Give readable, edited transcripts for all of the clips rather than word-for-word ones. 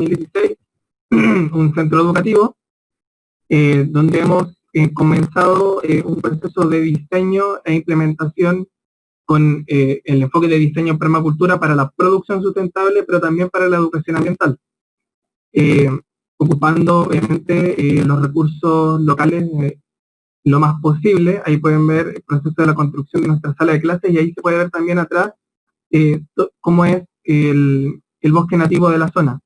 2016, un centro educativo, donde hemos comenzado un proceso de diseño e implementación con el enfoque de diseño en permacultura para la producción sustentable, pero también para la educación ambiental, ocupando obviamente los recursos locales lo más posible. Ahí pueden ver el proceso de la construcción de nuestra sala de clases, y ahí se puede ver también atrás cómo es el bosque nativo de la zona.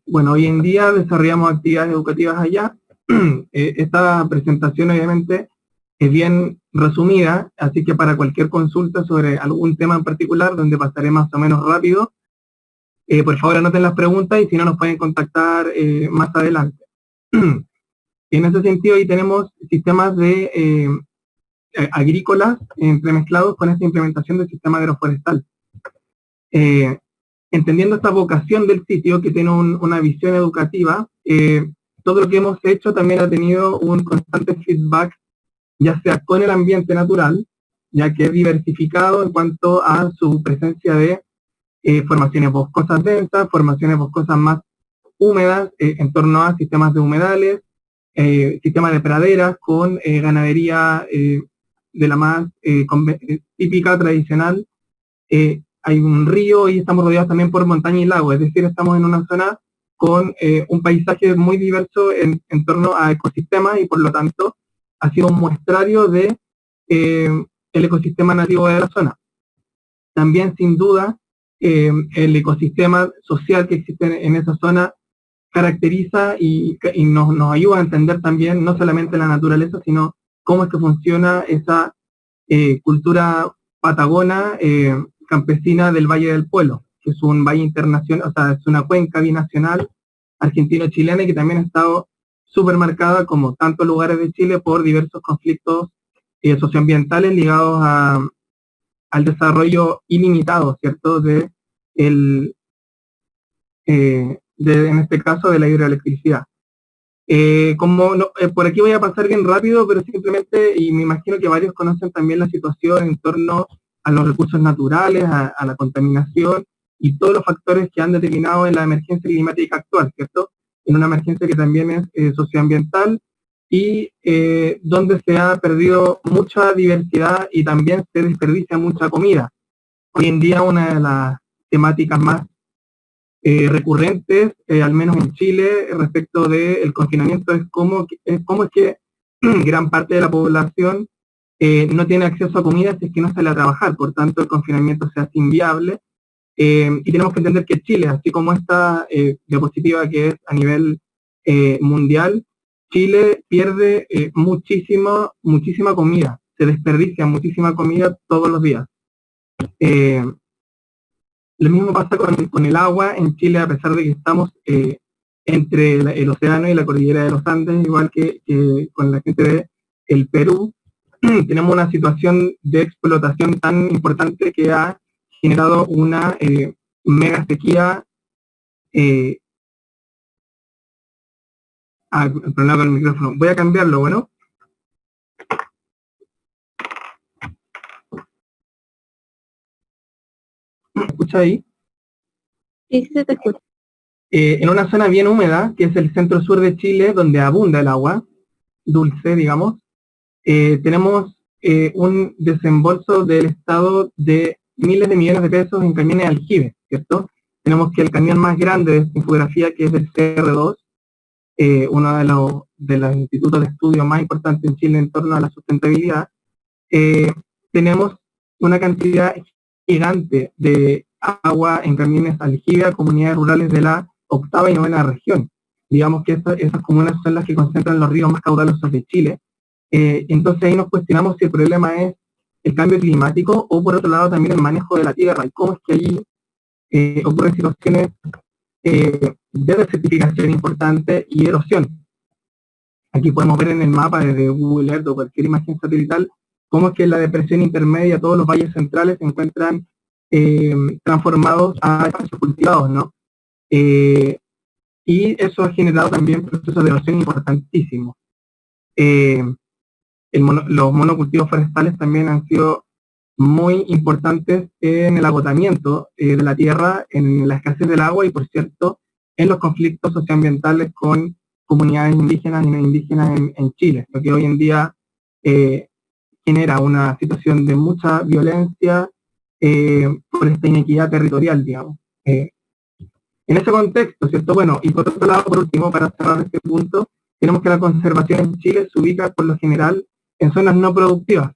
Bueno, hoy en día desarrollamos actividades educativas allá. Esta presentación obviamente es bien resumida, así que para cualquier consulta sobre algún tema en particular, donde pasaré más o menos rápido, por favor anoten las preguntas, y si no nos pueden contactar más adelante. En ese sentido, ahí tenemos sistemas de agrícolas entremezclados con esta implementación del sistema agroforestal. Entendiendo esta vocación del sitio, que tiene una visión educativa, todo lo que hemos hecho también ha tenido un constante feedback, ya sea con el ambiente natural, ya que es diversificado en cuanto a su presencia de formaciones boscosas densas, formaciones boscosas más húmedas, en torno a sistemas de humedales, sistemas de praderas con ganadería de la más típica, tradicional. Hay un río y estamos rodeados también por montaña y lago, es decir, estamos en una zona con un paisaje muy diverso en torno a ecosistemas, y por lo tanto ha sido un muestrario de el ecosistema nativo de la zona. También, sin duda, el ecosistema social que existe en esa zona caracteriza y nos ayuda a entender también no solamente la naturaleza, sino cómo es que funciona esa cultura patagona, campesina del Valle del Puelo, que es un valle internacional, o sea, es una cuenca binacional argentino-chilena, y que también ha estado súper marcada, como tantos lugares de Chile, por diversos conflictos socioambientales ligados al desarrollo ilimitado, ¿cierto?, en este caso, de la hidroelectricidad. Por aquí voy a pasar bien rápido, pero simplemente, y me imagino que varios conocen también la situación en torno a los recursos naturales, a la contaminación, y todos los factores que han determinado en la emergencia climática actual, ¿cierto? En una emergencia que también es socioambiental, y donde se ha perdido mucha diversidad y también se desperdicia mucha comida. Hoy en día una de las temáticas más recurrentes, al menos en Chile, respecto del confinamiento, es cómo es que gran parte de la población no tiene acceso a comida si es que no sale a trabajar. Por tanto, el confinamiento se hace inviable, y tenemos que entender que Chile, así como esta diapositiva que es a nivel mundial, Chile pierde muchísima comida, se desperdicia muchísima comida todos los días. Lo mismo pasa con el agua en Chile, a pesar de que estamos entre el océano y la cordillera de los Andes, igual que con la gente del Perú. Tenemos una situación de explotación tan importante que ha generado una mega sequía. El problema con el micrófono. Voy a cambiarlo, bueno. ¿Me escucha ahí? Sí, se te escucha. En una zona bien húmeda, que es el centro-sur de Chile, donde abunda el agua dulce, digamos, tenemos un desembolso del Estado de miles de millones de pesos en camiones de aljibe, ¿cierto? Tenemos que el camión más grande de esta infografía, que es el CR2, uno de los institutos de estudio más importantes en Chile en torno a la sustentabilidad, tenemos una cantidad gigante de agua en camiones aljibe a comunidades rurales de la 8ª y 9ª región. Digamos que esas comunas son las que concentran los ríos más caudalosos de Chile. Entonces ahí nos cuestionamos si el problema es el cambio climático, o por otro lado también el manejo de la tierra, y cómo es que allí ocurren situaciones de desertificación importante y erosión. Aquí podemos ver en el mapa desde Google Earth o cualquier imagen satelital cómo es que en la depresión intermedia todos los valles centrales se encuentran transformados a espacios cultivados, ¿no? Y eso ha generado también procesos de erosión importantísimos. Los monocultivos forestales también han sido muy importantes en el agotamiento de la tierra, en la escasez del agua y, por cierto, en los conflictos socioambientales con comunidades indígenas y no indígenas en Chile, lo que hoy en día genera una situación de mucha violencia por esta inequidad territorial, digamos. En ese contexto, ¿cierto? Bueno, y por otro lado, por último, para cerrar este punto, tenemos que la conservación en Chile se ubica por lo general en zonas no productivas.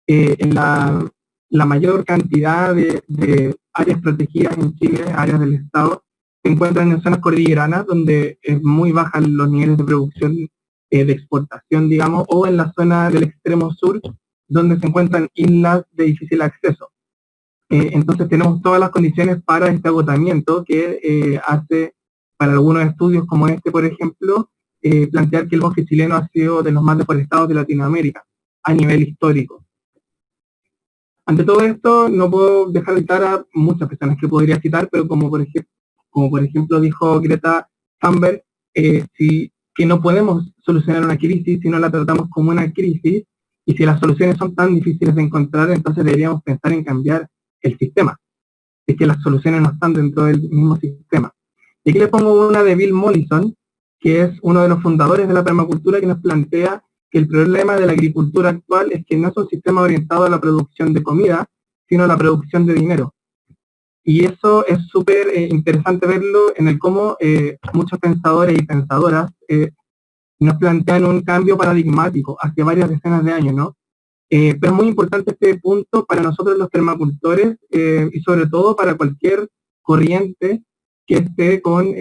En la mayor cantidad de áreas protegidas en Chile, áreas del Estado, se encuentran en zonas cordilleranas donde es muy bajan los niveles de producción de exportación, digamos, o en la zona del extremo sur, donde se encuentran islas de difícil acceso. Entonces tenemos todas las condiciones para este agotamiento que hace, para algunos estudios como este, por ejemplo, plantear que el bosque chileno ha sido de los más deforestados de Latinoamérica a nivel histórico. Ante todo esto, no puedo dejar de citar a muchas personas que podría citar, pero como por ejemplo dijo Greta Thunberg, que no podemos solucionar una crisis si no la tratamos como una crisis, y si las soluciones son tan difíciles de encontrar, entonces deberíamos pensar en cambiar el sistema. Es que las soluciones no están dentro del mismo sistema. Y aquí les pongo una de Bill Mollison, que es uno de los fundadores de la permacultura, que nos plantea que el problema de la agricultura actual es que no es un sistema orientado a la producción de comida, sino a la producción de dinero. Y eso es súper interesante verlo en el cómo muchos pensadores y pensadoras nos plantean un cambio paradigmático hace varias decenas de años, ¿no? Pero es muy importante este punto para nosotros los permacultores y sobre todo para cualquier corriente que esté con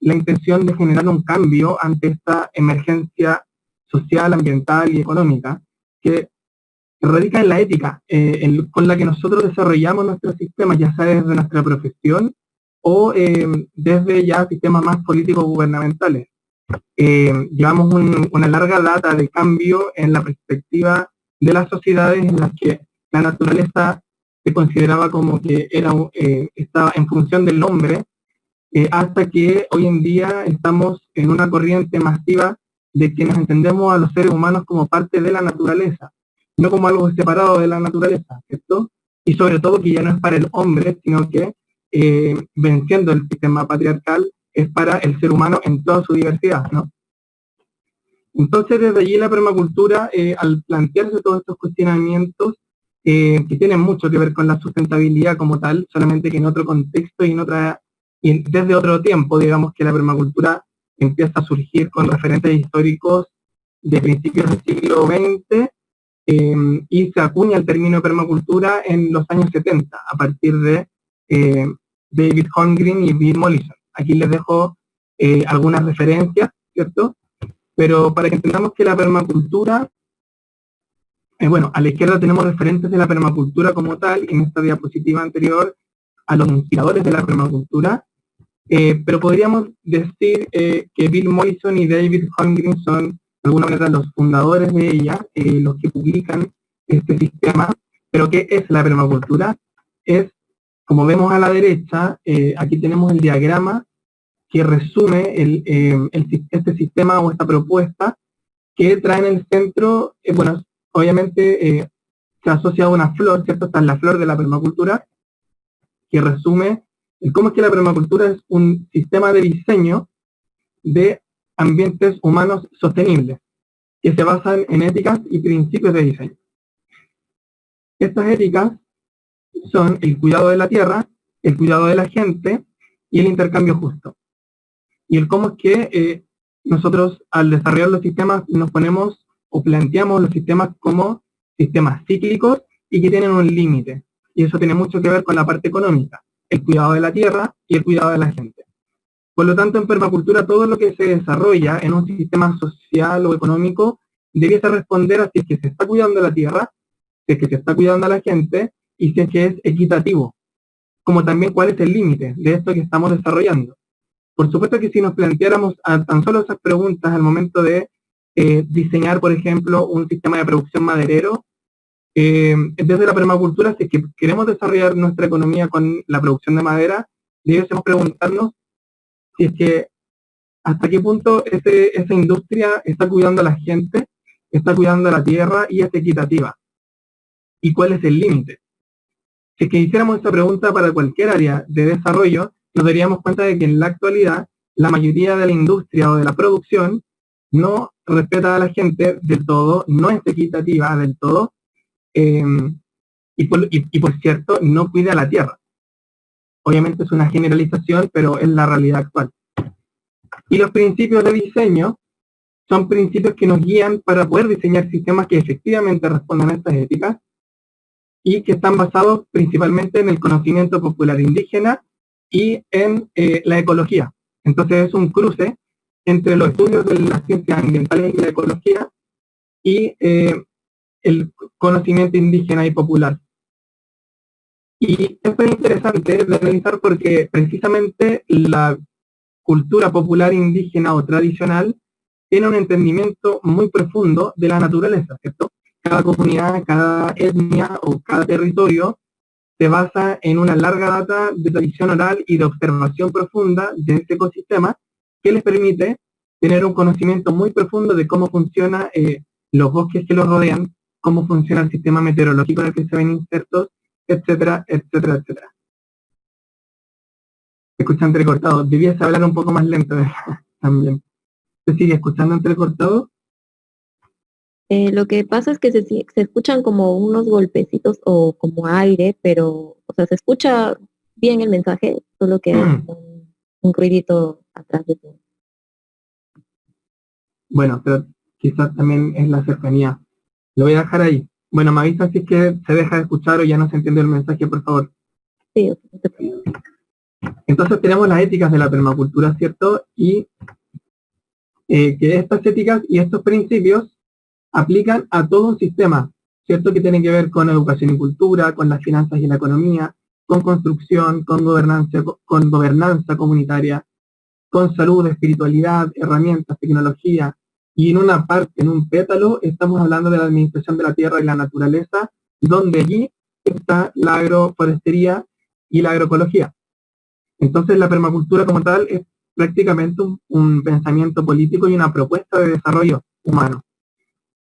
la intención de generar un cambio ante esta emergencia social, ambiental y económica que radica en la ética con la que nosotros desarrollamos nuestros sistemas, ya sea desde nuestra profesión o desde ya sistemas más políticos gubernamentales. Llevamos una larga data de cambio en la perspectiva de las sociedades en las que la naturaleza se consideraba como que estaba en función del hombre, hasta que hoy en día estamos en una corriente masiva de que nos entendemos a los seres humanos como parte de la naturaleza, no como algo separado de la naturaleza, ¿cierto? Y sobre todo que ya no es para el hombre, sino que venciendo el sistema patriarcal es para el ser humano en toda su diversidad, ¿no? Entonces, desde allí la permacultura, al plantearse todos estos cuestionamientos, que tienen mucho que ver con la sustentabilidad como tal, solamente que en otro contexto y desde otro tiempo, digamos que la permacultura empieza a surgir con referentes históricos de principios del siglo XX, y se acuña el término permacultura en los años 70, a partir de David Holmgren y Bill Mollison. Aquí les dejo algunas referencias, ¿cierto? Pero para que entendamos que la permacultura, bueno, a la izquierda tenemos referentes de la permacultura como tal, en esta diapositiva anterior, a los inspiradores de la permacultura, pero podríamos decir que Bill Mollison y David Holmgren son, de alguna manera, los fundadores de ella, los que publican este sistema. Pero ¿qué es la permacultura? Es, como vemos a la derecha, aquí tenemos el diagrama que resume este sistema o esta propuesta, que trae en el centro, bueno, obviamente se asocia a una flor, ¿cierto? Esta es la flor de la permacultura, que resume cómo es que la permacultura es un sistema de diseño de ambientes humanos sostenibles, que se basan en éticas y principios de diseño. Estas éticas son el cuidado de la tierra, el cuidado de la gente y el intercambio justo. Y el cómo es que nosotros al desarrollar los sistemas nos ponemos o planteamos los sistemas como sistemas cíclicos y que tienen un límite. Y eso tiene mucho que ver con la parte económica, el cuidado de la tierra y el cuidado de la gente. Por lo tanto, en permacultura todo lo que se desarrolla en un sistema social o económico debiese responder a si es que se está cuidando la tierra, si es que se está cuidando a la gente y si es que es equitativo, como también cuál es el límite de esto que estamos desarrollando. Por supuesto que si nos planteáramos tan solo esas preguntas al momento de diseñar, por ejemplo, un sistema de producción maderero, desde la permacultura, si es que queremos desarrollar nuestra economía con la producción de madera, debemos preguntarnos si es que hasta qué punto esa industria está cuidando a la gente, está cuidando a la tierra y es equitativa. y cuál es el límite. Si es que hiciéramos esta pregunta para cualquier área de desarrollo, nos daríamos cuenta de que en la actualidad la mayoría de la industria o de la producción no respeta a la gente del todo, no es equitativa del todo, y por cierto, no cuida la tierra. Obviamente es una generalización, pero es la realidad actual. Y los principios de diseño son principios que nos guían para poder diseñar sistemas que efectivamente respondan a estas éticas y que están basados principalmente en el conocimiento popular indígena y en la ecología. Entonces es un cruce entre los estudios de las ciencias ambientales y la ecología y el conocimiento indígena y popular. Y esto es interesante de analizar porque precisamente la cultura popular indígena o tradicional tiene un entendimiento muy profundo de la naturaleza, ¿cierto? Cada comunidad, cada etnia o cada territorio se basa en una larga data de tradición oral y de observación profunda de este ecosistema que les permite tener un conocimiento muy profundo de cómo funcionan los bosques que los rodean, cómo funciona el sistema meteorológico en el que se ven insertos, etcétera, etcétera, etcétera. Se escucha entrecortado. Debías hablar un poco más lento también. ¿Se sigue escuchando entrecortado? Lo que pasa es que se escuchan como unos golpecitos o como aire, pero, o sea, se escucha bien el mensaje, solo que hay un ruidito atrás de todo. Bueno, pero quizás también es la cercanía. Lo voy a dejar ahí. Bueno, me avisan si es que se deja de escuchar o ya no se entiende el mensaje, por favor. Sí, no te preocupes. Entonces tenemos las éticas de la permacultura, ¿cierto? Y que estas éticas y estos principios aplican a todo un sistema, ¿cierto? Que tiene que ver con educación y cultura, con las finanzas y la economía, con construcción, con gobernanza comunitaria, con salud, espiritualidad, herramientas, tecnología. Y en una parte, en un pétalo, estamos hablando de la administración de la tierra y la naturaleza, donde allí está la agroforestería y la agroecología. Entonces la permacultura como tal es prácticamente un pensamiento político y una propuesta de desarrollo humano,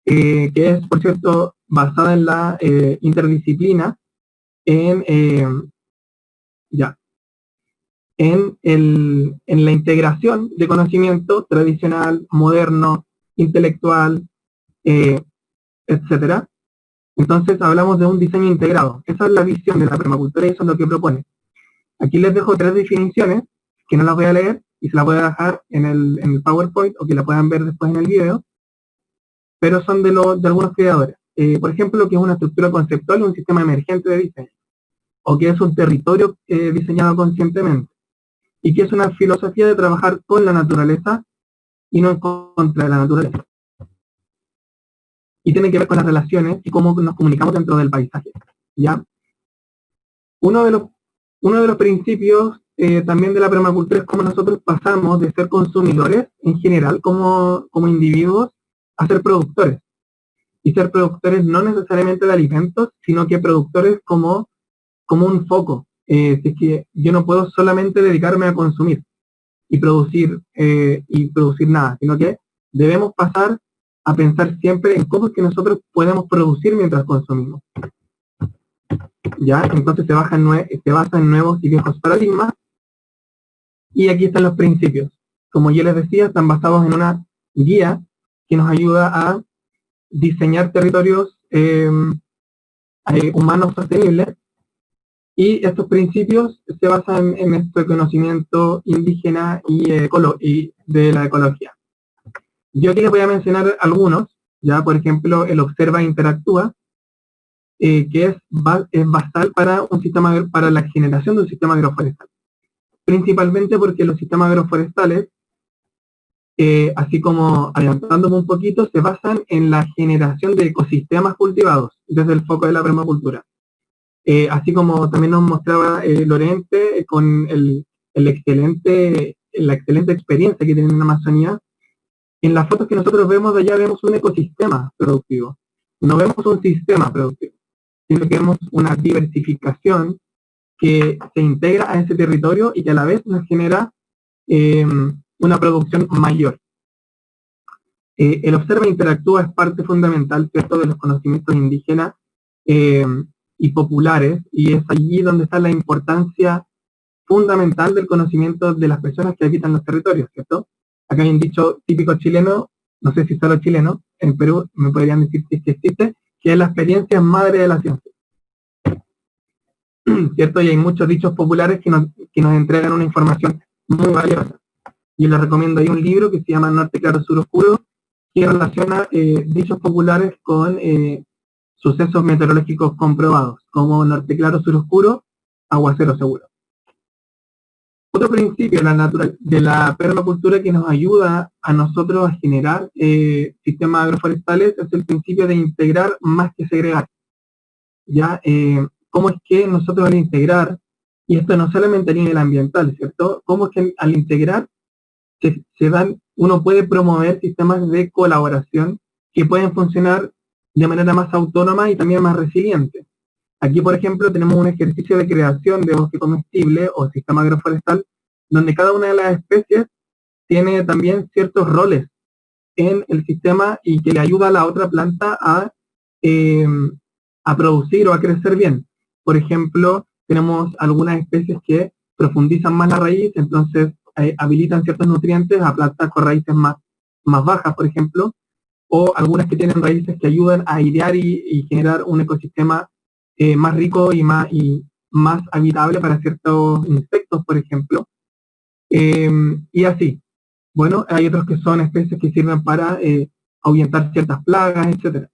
que es, por cierto, basada en la interdisciplina, en la integración de conocimiento tradicional, moderno, intelectual, etcétera. Entonces hablamos de un diseño integrado. Esa es la visión de la permacultura y eso es lo que propone. Aquí les dejo 3 definiciones, que no las voy a leer y se las voy a dejar en el PowerPoint o que la puedan ver después en el video, pero son de algunos creadores. Por ejemplo, lo que es una estructura conceptual y un sistema emergente de diseño, o que es un territorio diseñado conscientemente, y que es una filosofía de trabajar con la naturaleza y no en contra de la naturaleza. Y tiene que ver con las relaciones y cómo nos comunicamos dentro del paisaje, ¿ya? Uno de los principios también de la permacultura es cómo nosotros pasamos de ser consumidores en general como individuos a ser productores. Y ser productores no necesariamente de alimentos, sino que productores como un foco. Es que yo no puedo solamente dedicarme a consumir y producir nada, sino que debemos pasar a pensar siempre en cómo es que nosotros podemos producir mientras consumimos. ¿Ya? Entonces se basa en nuevos y viejos paradigmas. Y aquí están los principios. Como yo les decía, están basados en una guía que nos ayuda a diseñar territorios humanos sostenibles. Y estos principios se basan en este conocimiento indígena y de la ecología. Yo aquí les voy a mencionar algunos. Ya, por ejemplo, el observa e interactúa, que es basal para la generación de un sistema agroforestal. Principalmente porque los sistemas agroforestales, así como adelantándome un poquito, se basan en la generación de ecosistemas cultivados desde el foco de la permacultura. Así como también nos mostraba Lorente con la excelente experiencia que tiene en la Amazonía. En las fotos que nosotros vemos de allá vemos un ecosistema productivo, no vemos un sistema productivo, sino que vemos una diversificación que se integra a ese territorio y que a la vez nos genera una producción mayor. El observa e interactúa es parte fundamental, ¿cierto?, de los conocimientos indígenas y populares, y es allí donde está la importancia fundamental del conocimiento de las personas que habitan los territorios, ¿cierto? Acá hay un dicho típico chileno, no sé si solo chileno, en Perú me podrían decir si es que existe, que es la experiencia es madre de la ciencia. ¿Cierto? Y hay muchos dichos populares que nos entregan una información muy valiosa. Yo les recomiendo, hay un libro que se llama Norte Claro, Sur Oscuro, que relaciona dichos populares con sucesos meteorológicos comprobados, como Norte Claro, Sur Oscuro, aguacero seguro. Otro principio de la permacultura que nos ayuda a nosotros a generar sistemas agroforestales es el principio de integrar más que segregar. ¿Ya? ¿Cómo es que nosotros al integrar, y esto no solamente a nivel ambiental, ¿cierto? ¿Cómo es que al integrar uno puede promover sistemas de colaboración que pueden funcionar de manera más autónoma y también más resiliente? Aquí, por ejemplo, tenemos un ejercicio de creación de bosque comestible o sistema agroforestal, donde cada una de las especies tiene también ciertos roles en el sistema y que le ayuda a la otra planta a producir o a crecer bien. Por ejemplo, tenemos algunas especies que profundizan más la raíz, entonces habilitan ciertos nutrientes a plantas con raíces más bajas, por ejemplo, o algunas que tienen raíces que ayudan a airear y generar un ecosistema más rico y más habitable para ciertos insectos, por ejemplo, y así. Bueno, hay otros que son especies que sirven para ahuyentar ciertas plagas, etc.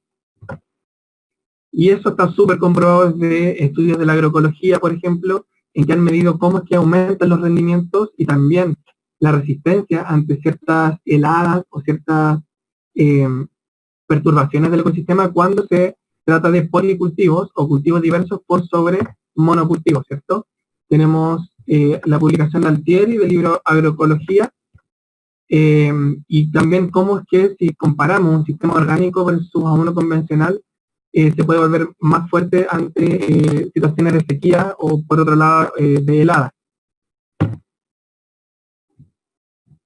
Y eso está súper comprobado desde estudios de la agroecología, por ejemplo, en que han medido cómo es que aumentan los rendimientos y también la resistencia ante ciertas heladas o ciertas perturbaciones del ecosistema cuando se trata de policultivos o cultivos diversos por sobre monocultivos, ¿cierto? Tenemos la publicación de Altieri del libro Agroecología, y también cómo es que si comparamos un sistema orgánico versus a uno convencional, se puede volver más fuerte ante situaciones de sequía o, por otro lado, de helada.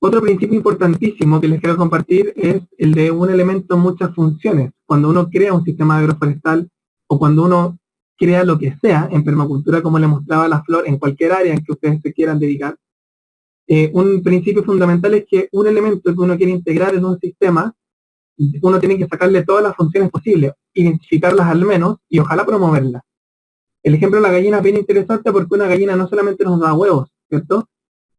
Otro principio importantísimo que les quiero compartir es el de un elemento, muchas funciones. Cuando uno crea un sistema agroforestal o cuando uno crea lo que sea en permacultura, como le mostraba la flor, en cualquier área en que ustedes se quieran dedicar, un principio fundamental es que un elemento que uno quiere integrar en un sistema, uno tiene que sacarle todas las funciones posibles, identificarlas al menos y ojalá promoverlas. El ejemplo de la gallina es bien interesante porque una gallina no solamente nos da huevos, ¿cierto?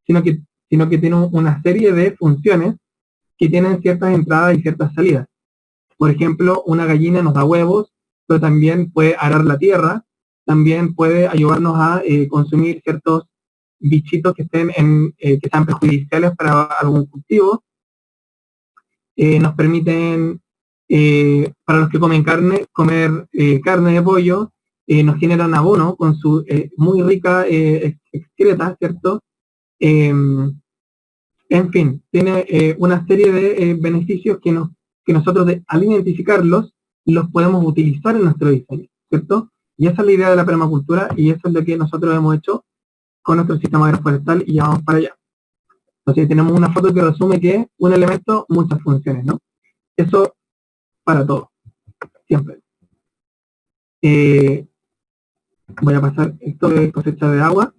Sino que tiene una serie de funciones que tienen ciertas entradas y ciertas salidas. Por ejemplo, una gallina nos da huevos, pero también puede arar la tierra, también puede ayudarnos a consumir ciertos bichitos que que sean perjudiciales para algún cultivo. Nos permiten, para los que comen carne, comer carne de pollo, nos generan abono con su muy rica excreta, ¿cierto? En fin, tiene una serie de beneficios que nosotros al identificarlos los podemos utilizar en nuestro diseño, ¿cierto? Y esa es la idea de la permacultura y eso es lo que nosotros hemos hecho con nuestro sistema agroforestal y ya vamos para allá. Entonces tenemos una foto que resume que un elemento, muchas funciones, ¿no? Eso para todo, siempre. Voy a pasar esto de cosecha de agua.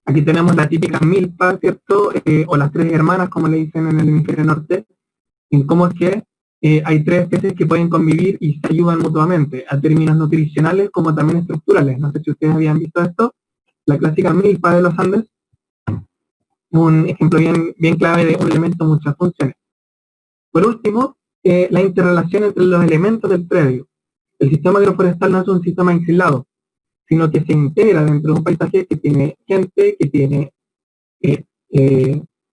Aquí tenemos la típica milpa, ¿cierto? O las tres hermanas, como le dicen en el hemisferio norte, en cómo es que hay tres especies que pueden convivir y se ayudan mutuamente, a términos nutricionales como también estructurales. No sé si ustedes habían visto esto. La clásica milpa de los Andes, un ejemplo bien clave de un elemento, muchas funciones. Por último, la interrelación entre los elementos del predio. El sistema agroforestal no es un sistema aislado, sino que se integra dentro de un paisaje que tiene gente, que tiene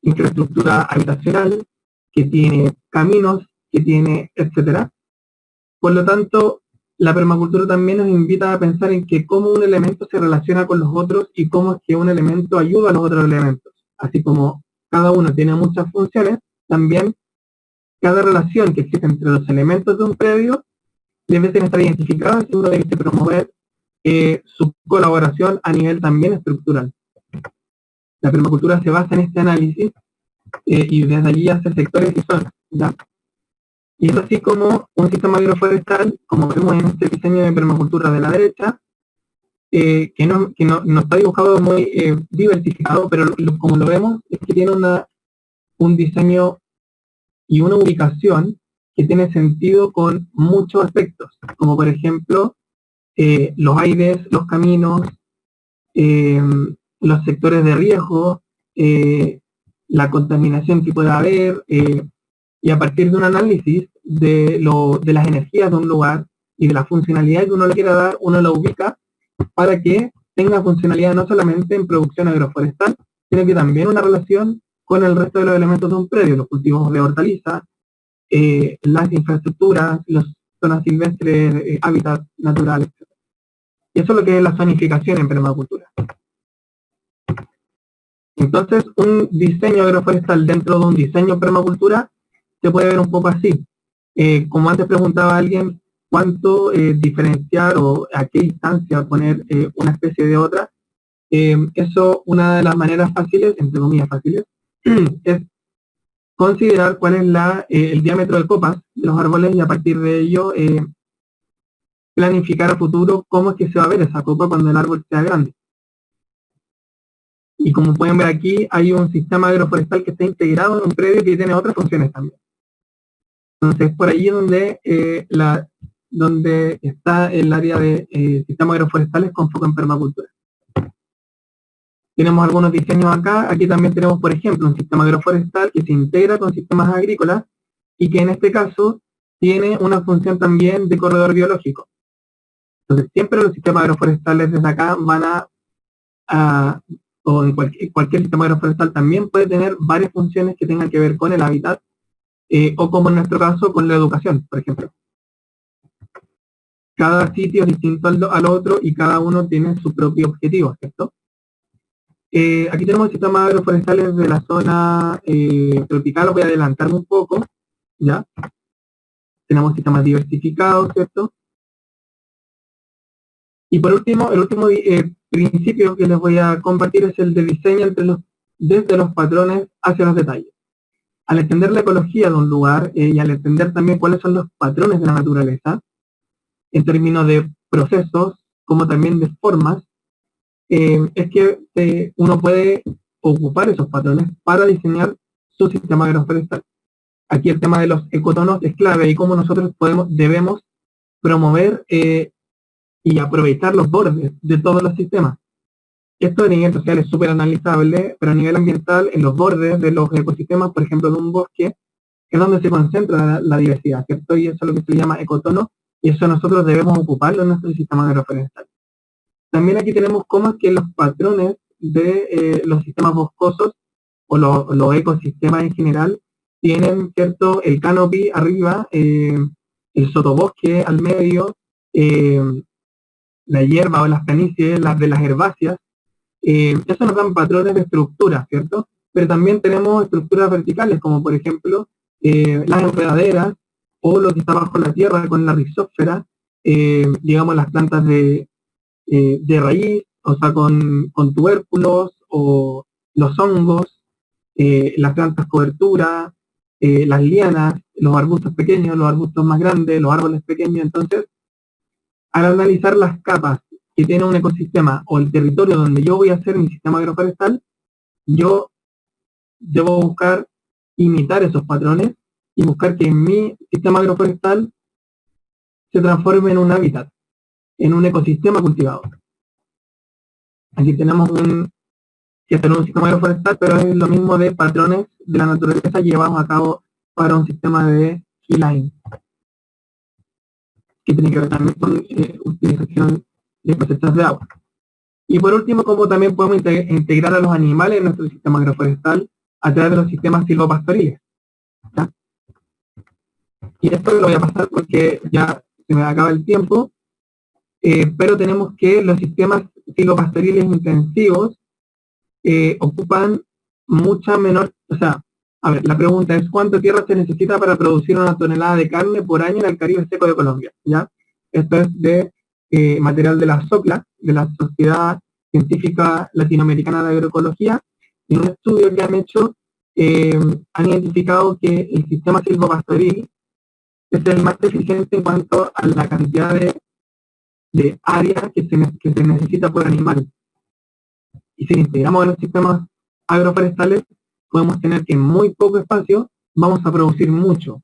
infraestructura habitacional, que tiene caminos, que tiene, etcétera. Por lo tanto, la permacultura también nos invita a pensar en que cómo un elemento se relaciona con los otros y cómo es que un elemento ayuda a los otros elementos. Así como cada uno tiene muchas funciones, también cada relación que existe entre los elementos de un predio debe estar identificada y uno debe promover su colaboración a nivel también estructural. La permacultura se basa en este análisis y desde allí hace sectores y zonas, ¿ya? Y es así como un sistema agroforestal, como vemos en este diseño de permacultura de la derecha, que no está dibujado muy diversificado, pero como lo vemos, es que tiene un diseño y una ubicación que tiene sentido con muchos aspectos, como por ejemplo los aires, los caminos, eh, los sectores de riesgo, la contaminación que pueda haber, y a partir de un análisis de las energías de un lugar y de la funcionalidad que uno le quiera dar, uno lo ubica para que tenga funcionalidad no solamente en producción agroforestal, sino que también una relación con el resto de los elementos de un predio, los cultivos de hortalizas, las infraestructuras, las zonas silvestres, hábitats naturales. Y eso es lo que es la zonificación en permacultura. Entonces, un diseño agroforestal dentro de un diseño permacultura se puede ver un poco así. Como antes preguntaba alguien, ¿cuánto diferenciar o a qué distancia poner una especie de otra? Eso, una de las maneras fáciles, entre comillas fáciles, es considerar cuál es el diámetro del copas de los árboles y a partir de ello planificar a futuro cómo es que se va a ver esa copa cuando el árbol sea grande. Y como pueden ver aquí, hay un sistema agroforestal que está integrado en un predio que tiene otras funciones también. Entonces, por ahí donde, donde está el área de sistemas agroforestales con foco en permacultura. Tenemos algunos diseños acá. Aquí también tenemos, por ejemplo, un sistema agroforestal que se integra con sistemas agrícolas y que en este caso tiene una función también de corredor biológico. Entonces, siempre los sistemas agroforestales desde acá van o en cualquier sistema agroforestal también puede tener varias funciones que tengan que ver con el hábitat, o como en nuestro caso con la educación, por ejemplo. Cada sitio es distinto al otro y cada uno tiene su propio objetivo, ¿cierto? Aquí tenemos sistemas agroforestales de la zona tropical, lo voy a adelantarme un poco, ¿ya? Tenemos sistemas diversificados, ¿cierto? Y por último, el último principio que les voy a compartir es el de diseño desde los patrones hacia los detalles. Al entender la ecología de un lugar y al entender también cuáles son los patrones de la naturaleza, en términos de procesos, como también de formas, es que uno puede ocupar esos patrones para diseñar su sistema agroforestal. Aquí el tema de los ecotonos es clave y cómo nosotros debemos promover y aprovechar los bordes de todos los sistemas. Esto a nivel social es súper analizable, pero a nivel ambiental, en los bordes de los ecosistemas, por ejemplo, de un bosque, es donde se concentra la diversidad, ¿cierto? Y eso es lo que se llama ecotono, y eso nosotros debemos ocuparlo en nuestro sistema agroforestal. También aquí tenemos cómo es que los patrones de los sistemas boscosos, o los ecosistemas en general, tienen, ¿cierto?, el canopy arriba, el sotobosque al medio, la hierba o las planicies, las de las herbáceas. Eso nos dan patrones de estructura, ¿cierto? Pero también tenemos estructuras verticales, como por ejemplo las enredaderas, o lo que está bajo la tierra con la rizósfera, digamos las plantas de raíz, o sea, con tubérculos, o los hongos, las plantas cobertura, las lianas, los arbustos pequeños, los arbustos más grandes, los árboles pequeños. Entonces, al analizar las capas que tiene un ecosistema o el territorio donde yo voy a hacer mi sistema agroforestal, yo debo buscar imitar esos patrones y buscar que mi sistema agroforestal se transforme en un hábitat, en un ecosistema cultivado. Aquí tenemos un sistema agroforestal, pero es lo mismo de patrones de la naturaleza llevados a cabo para un sistema de keyline, que tiene que ver también con utilización de cosechas de agua. Y por último, cómo también podemos integrar a los animales en nuestro sistema agroforestal a través de los sistemas silvopastoriles. ¿Ya? Y esto lo voy a pasar porque ya se me acaba el tiempo, pero tenemos que los sistemas silvopastoriles intensivos ocupan mucha menor, o sea, a ver, la pregunta es ¿cuánta tierra se necesita para producir una tonelada de carne por año en el Caribe seco de Colombia? ¿Ya? Esto es de material de la SOCLA, de la Sociedad Científica Latinoamericana de Agroecología. En un estudio que han hecho, han identificado que el sistema silvopastoril es el más eficiente en cuanto a la cantidad de área que se necesita por animal. Y si integramos en los sistemas agroforestales, podemos tener que en muy poco espacio vamos a producir mucho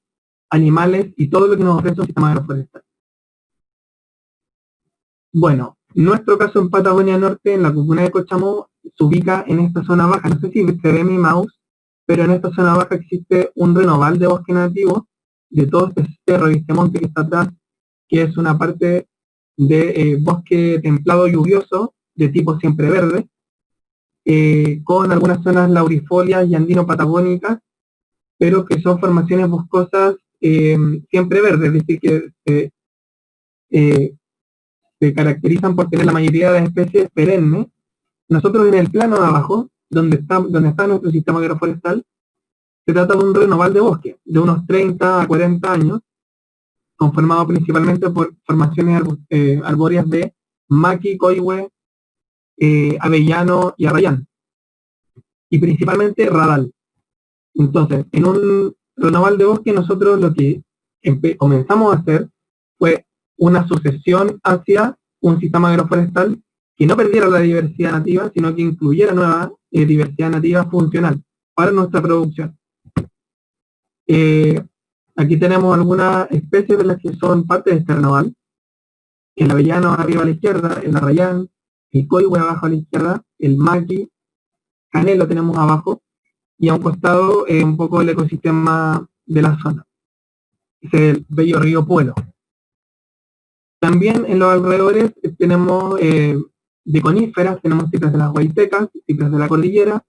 animales y todo lo que nos ofrece un sistema agroforestal. Bueno, nuestro caso en Patagonia Norte, en la comuna de Cochamó, se ubica en esta zona baja. No sé si se ve mi mouse, pero en esta zona baja existe un renoval de bosque nativo de todo este cerro y este monte que está atrás, que es una parte de bosque templado lluvioso de tipo siempre verde, con algunas zonas laurifolias y andino-patagónicas, pero que son formaciones boscosas siempre verdes, es decir, que se caracterizan por tener la mayoría de las especies perennes. Nosotros en el plano de abajo, donde está nuestro sistema agroforestal, se trata de un renoval de bosque, de unos 30 a 40 años, conformado principalmente por formaciones arbóreas de maqui, coihue, avellano y arrayán, y principalmente radal. Entonces, en un renoval de bosque nosotros lo que comenzamos a hacer fue una sucesión hacia un sistema agroforestal que no perdiera la diversidad nativa, sino que incluyera nueva diversidad nativa funcional para nuestra producción. Aquí tenemos algunas especies de las que son parte de este renoval. El avellano arriba a la izquierda, el arrayán, el coihue abajo a la izquierda, el maqui, canelo tenemos abajo, y a un costado un poco el ecosistema de la zona. Es el bello río Puelo. También en los alrededores tenemos de coníferas, tenemos cipres de las huaytecas, cipres de la cordillera,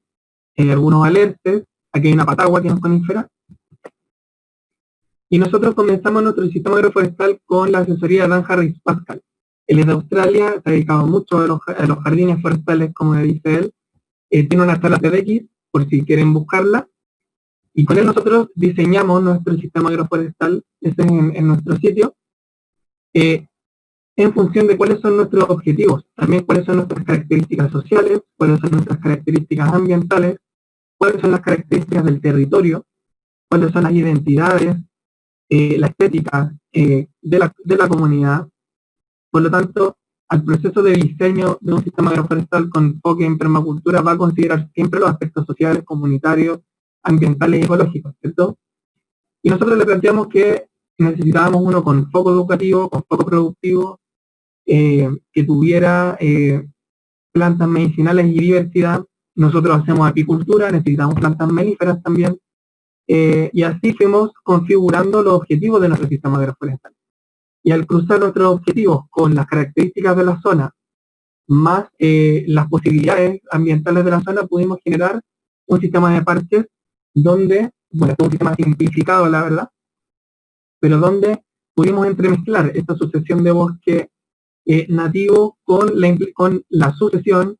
algunos alerces, aquí hay una patagua que no es conífera. Y nosotros comenzamos nuestro sistema agroforestal con la asesoría de Dan Harris Pascal. Él es de Australia, se ha dedicado mucho a los jardines forestales, como le dice él. Tiene una sala TEDx, por si quieren buscarla. Y con él nosotros diseñamos nuestro sistema agroforestal, ese es en nuestro sitio, en función de cuáles son nuestros objetivos, también cuáles son nuestras características sociales, cuáles son nuestras características ambientales, cuáles son las características del territorio, cuáles son las identidades, la estética de la comunidad. Por lo tanto, al proceso de diseño de un sistema agroforestal con enfoque en permacultura va a considerar siempre los aspectos sociales, comunitarios, ambientales y ecológicos, ¿cierto? Y nosotros le planteamos que necesitábamos uno con foco educativo, con foco productivo, que tuviera plantas medicinales y diversidad. Nosotros hacemos apicultura, necesitamos plantas melíferas también, y así fuimos configurando los objetivos de nuestro sistema agroforestal. Y al cruzar nuestros objetivos con las características de la zona, más las posibilidades ambientales de la zona, pudimos generar un sistema de parches donde, bueno, es un sistema simplificado, la verdad, pero donde pudimos entremezclar esta sucesión de bosque nativo con la sucesión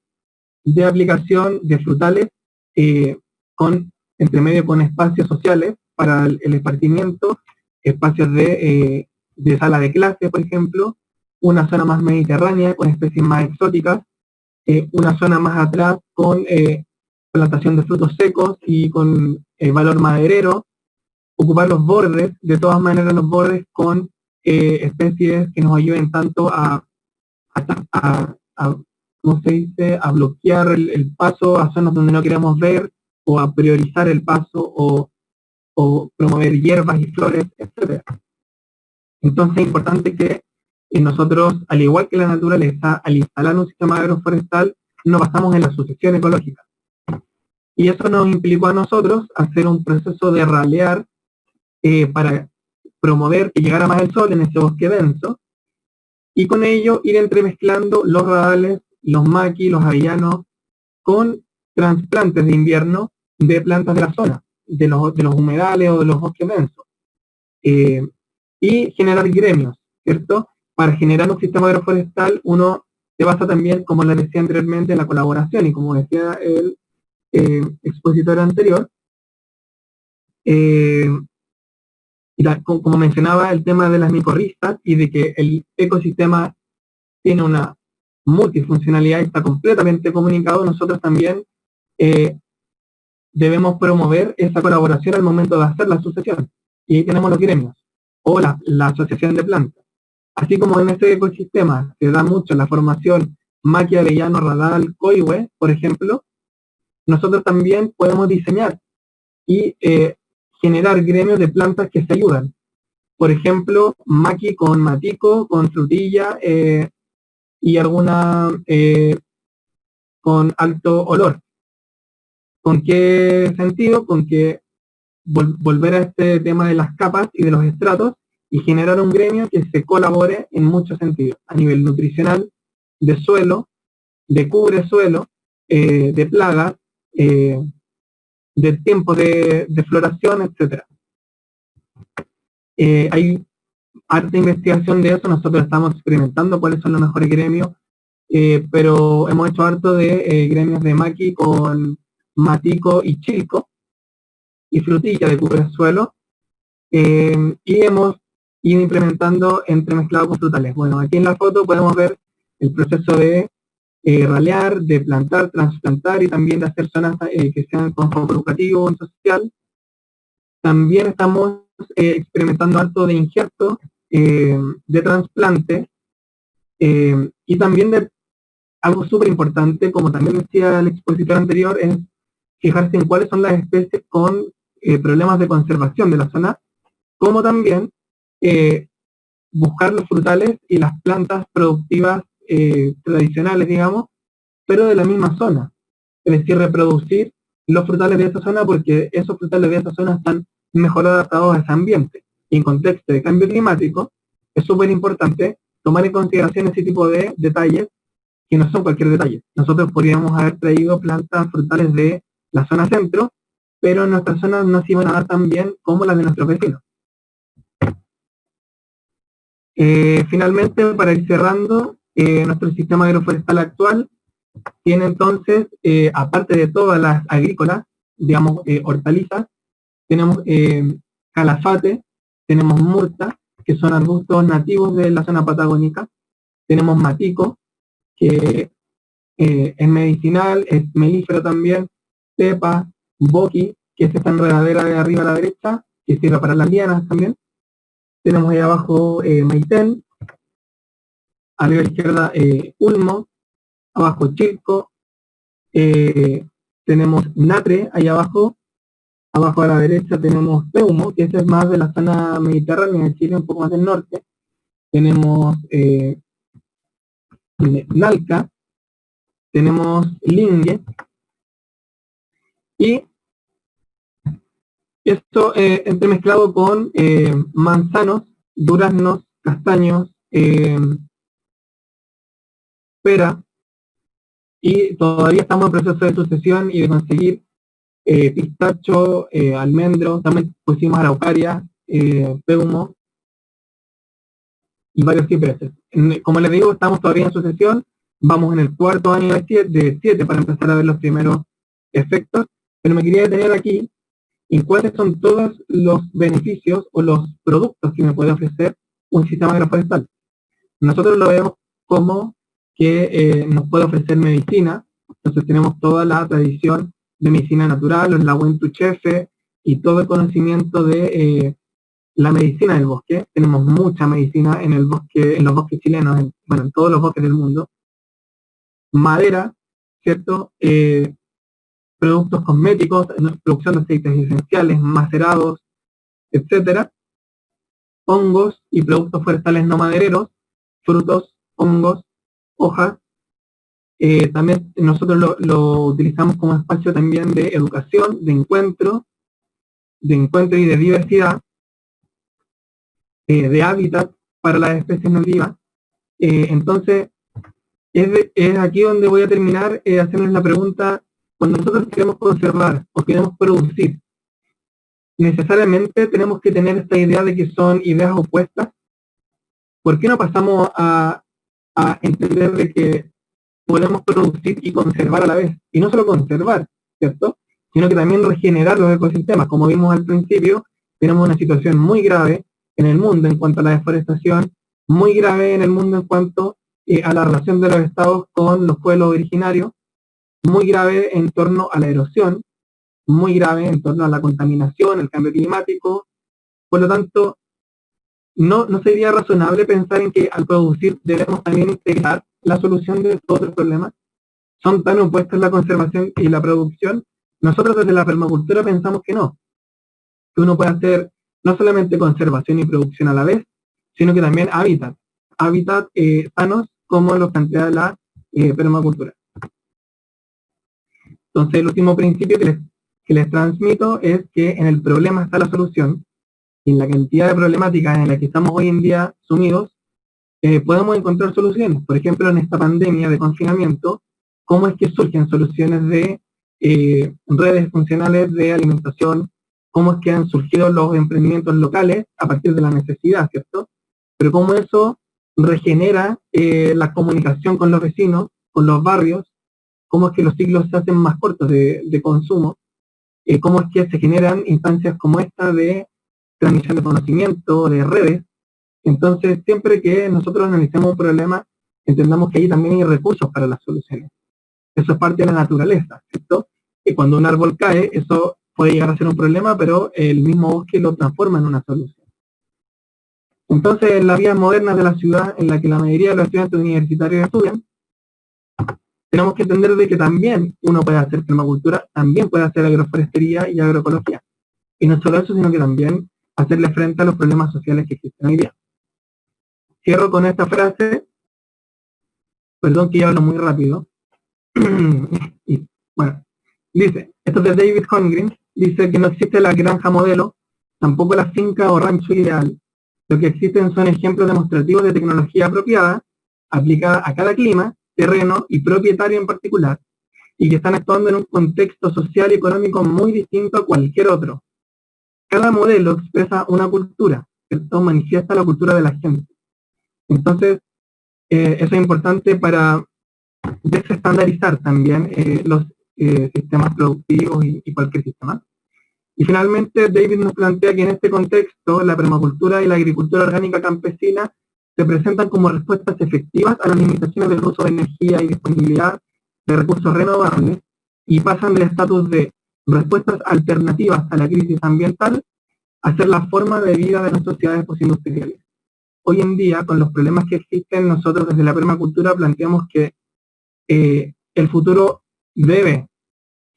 de aplicación de frutales, entre medio con espacios sociales para el esparcimiento, espacios de sala de clase, por ejemplo, una zona más mediterránea con especies más exóticas, una zona más atrás con plantación de frutos secos y con valor maderero, ocupar los bordes, de todas maneras los bordes con especies que nos ayuden tanto a ¿cómo se dice?, a bloquear el paso a zonas donde no queremos ver, o a priorizar el paso, o promover hierbas y flores, etc. Entonces es importante que nosotros, al igual que la naturaleza, al instalar un sistema agroforestal, nos basamos en la sucesión ecológica. Y eso nos implicó a nosotros hacer un proceso de ralear para promover que llegara más el sol en ese bosque denso, y con ello ir entremezclando los radales, los maquis, los avellanos, con trasplantes de invierno de plantas de la zona, de los humedales o de los bosques densos. Y generar gremios, ¿cierto? Para generar un sistema agroforestal, uno se basa también, como les decía anteriormente, en la colaboración, y como decía el expositor anterior, como mencionaba, el tema de las micorrizas y de que el ecosistema tiene una multifuncionalidad y está completamente comunicado, nosotros también debemos promover esa colaboración al momento de hacer la sucesión. Y ahí tenemos los gremios. o la asociación de plantas. Así como en este ecosistema se da mucho la formación Maqui, avellano, radal, coihue, por ejemplo, nosotros también podemos diseñar y generar gremios de plantas que se ayudan. Por ejemplo, maqui con matico, con frutilla y alguna con alto olor. ¿Con qué sentido? Con que volver a este tema de las capas y de los estratos y generar un gremio que se colabore en muchos sentidos, a nivel nutricional, de suelo, de cubre suelo, de plagas, de tiempo de floración, etc. Hay harta investigación de eso, nosotros estamos experimentando cuáles son los mejores gremios, pero hemos hecho harto de gremios de maqui con matico y chilco, y frutilla de cubre suelo, y hemos ido implementando entremezclado con frutales. Bueno, aquí en la foto podemos ver el proceso de ralear, de plantar, trasplantar y también de hacer zonas que sean con foco educativo o social. También estamos experimentando harto de injerto, de trasplante y también de algo súper importante, como también decía el expositor anterior, es fijarse en cuáles son las especies con problemas de conservación de la zona, como también buscar los frutales y las plantas productivas tradicionales, digamos, pero de la misma zona. Es decir, reproducir los frutales de esa zona porque esos frutales de esa zona están mejor adaptados a ese ambiente. Y en contexto de cambio climático, es súper importante tomar en consideración ese tipo de detalles que no son cualquier detalle. Nosotros podríamos haber traído plantas frutales de la zona centro, pero en nuestras zonas no se iban a dar tan bien como las de nuestros vecinos. Finalmente, para ir cerrando, nuestro sistema agroforestal actual tiene entonces, aparte de todas las agrícolas, digamos, hortalizas, tenemos calafate, tenemos murta, que son arbustos nativos de la zona patagónica, tenemos matico, que es medicinal, es melífero también, pepa, boqui, que es esta enredadera de arriba a la derecha, que sirve para las lianas también. Tenemos ahí abajo maitén, arriba a la izquierda ulmo, abajo chilco, tenemos natre ahí abajo a la derecha tenemos peumo, que ese es más de la zona mediterránea de Chile, un poco más del norte. Tenemos nalca, tenemos lingue, y esto entremezclado con manzanos, duraznos, castaños, pera, y todavía estamos en proceso de sucesión y de conseguir pistacho, almendro, también pusimos araucaria, peumo y varios cipreses. Como les digo, estamos todavía en sucesión, vamos en el cuarto año de 7 para empezar a ver los primeros efectos, pero me quería detener aquí en cuáles son todos los beneficios o los productos que me puede ofrecer un sistema agroforestal. Nosotros lo vemos como que nos puede ofrecer medicina, entonces tenemos toda la tradición de medicina natural, los Lahuentuchefe y todo el conocimiento de la medicina del bosque. Tenemos mucha medicina en el bosque, en los bosques chilenos, bueno, en todos los bosques del mundo. Madera, ¿cierto? Productos cosméticos, producción de aceites esenciales, macerados, etcétera. Hongos y productos forestales no madereros, frutos, hongos, hojas. También nosotros lo utilizamos como espacio también de educación, de encuentro y de diversidad, de hábitat para las especies nativas. Entonces, es aquí donde voy a terminar haciéndoles la pregunta: cuando nosotros queremos conservar o queremos producir, ¿necesariamente tenemos que tener esta idea de que son ideas opuestas? ¿Por qué no pasamos a entender de que podemos producir y conservar a la vez? Y no solo conservar, ¿cierto? Sino que también regenerar los ecosistemas. Como vimos al principio, tenemos una situación muy grave en el mundo en cuanto a la deforestación, muy grave en el mundo en cuanto a la relación de los estados con los pueblos originarios, muy grave en torno a la erosión, muy grave en torno a la contaminación, el cambio climático. Por lo tanto, no sería razonable pensar en que al producir debemos también integrar la solución de todos los problemas. Son tan opuestas la conservación y la producción. Nosotros desde la permacultura pensamos que no, que uno puede hacer no solamente conservación y producción a la vez, sino que también hábitat sanos como lo plantea la permacultura. Entonces el último principio que les transmito es que en el problema está la solución, y en la cantidad de problemáticas en las que estamos hoy en día sumidos, podemos encontrar soluciones. Por ejemplo, en esta pandemia de confinamiento, ¿cómo es que surgen soluciones de redes funcionales de alimentación? ¿Cómo es que han surgido los emprendimientos locales a partir de la necesidad, ¿cierto? Pero cómo eso regenera la comunicación con los vecinos, con los barrios, cómo es que los ciclos se hacen más cortos de consumo, cómo es que se generan instancias como esta de transmisión de conocimiento, de redes. Entonces, siempre que nosotros analicemos un problema, entendamos que ahí también hay recursos para las soluciones. Eso es parte de la naturaleza, ¿cierto? Y cuando un árbol cae, eso puede llegar a ser un problema, pero el mismo bosque lo transforma en una solución. Entonces, en la vida moderna de la ciudad, en la que la mayoría de los estudiantes universitarios estudian, tenemos que entender de que también uno puede hacer permacultura, también puede hacer agroforestería y agroecología. Y no solo eso, sino que también hacerle frente a los problemas sociales que existen hoy día. Cierro con esta frase, perdón que ya hablo muy rápido. Y, bueno, dice, esto es de David Holmgren, dice que no existe la granja modelo, tampoco la finca o rancho ideal. Lo que existen son ejemplos demostrativos de tecnología apropiada, aplicada a cada clima, terreno y propietario en particular, y que están actuando en un contexto social y económico muy distinto a cualquier otro. Cada modelo expresa una cultura, ¿cierto? Manifiesta la cultura de la gente. Entonces, eso es importante para desestandarizar también los sistemas productivos y cualquier sistema. Y finalmente, David nos plantea que en este contexto, la permacultura y la agricultura orgánica campesina se presentan como respuestas efectivas a las limitaciones del uso de energía y disponibilidad de recursos renovables, y pasan del estatus de respuestas alternativas a la crisis ambiental a ser la forma de vida de las sociedades postindustriales. Hoy en día, con los problemas que existen, nosotros desde la permacultura planteamos que el futuro debe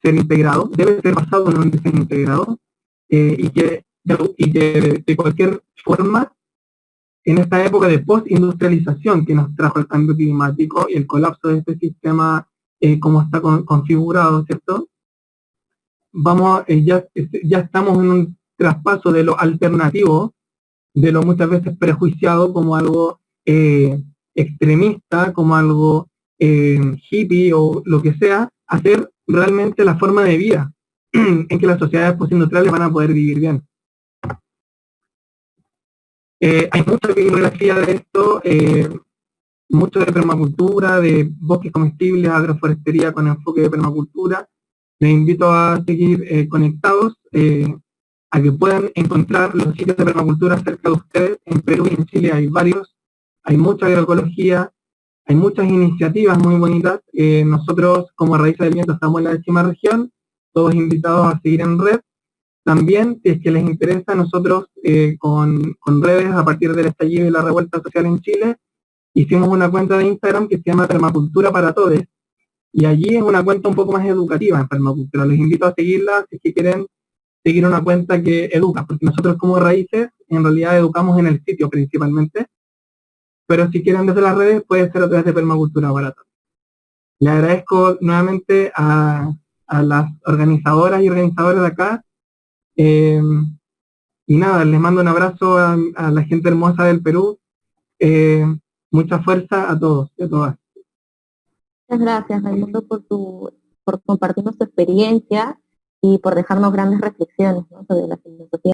ser integrado, debe ser basado en un diseño integrado, y que de cualquier forma, en esta época de post-industrialización que nos trajo el cambio climático y el colapso de este sistema como está configurado, ¿cierto? Ya estamos en un traspaso de lo alternativo, de lo muchas veces prejuiciado como algo extremista, como algo hippie o lo que sea, a ser realmente la forma de vida en que las sociedades postindustriales van a poder vivir bien. Hay mucha bibliografía de esto, mucho de permacultura, de bosques comestibles, agroforestería con enfoque de permacultura. Les invito a seguir conectados, a que puedan encontrar los sitios de permacultura cerca de ustedes. En Perú y en Chile hay varios, hay mucha agroecología, hay muchas iniciativas muy bonitas. Nosotros como Raíces del Viento estamos en la 10ª región, todos invitados a seguir en red. También, si es que les interesa, nosotros con redes, a partir del estallido y la revuelta social en Chile, hicimos una cuenta de Instagram que se llama Permacultura para Todos, y allí es una cuenta un poco más educativa en permacultura. Les invito a seguirla si es que quieren seguir una cuenta que educa, porque nosotros como Raíces en realidad educamos en el sitio principalmente, pero si quieren desde las redes puede ser a través de Permacultura para Todos. Le agradezco nuevamente a las organizadoras y organizadores de acá, y nada, les mando un abrazo a la gente hermosa del Perú, mucha fuerza a todos y a todas. Muchas gracias, Raimundo, por compartirnos tu experiencia y por dejarnos grandes reflexiones, ¿no?, sobre la filosofía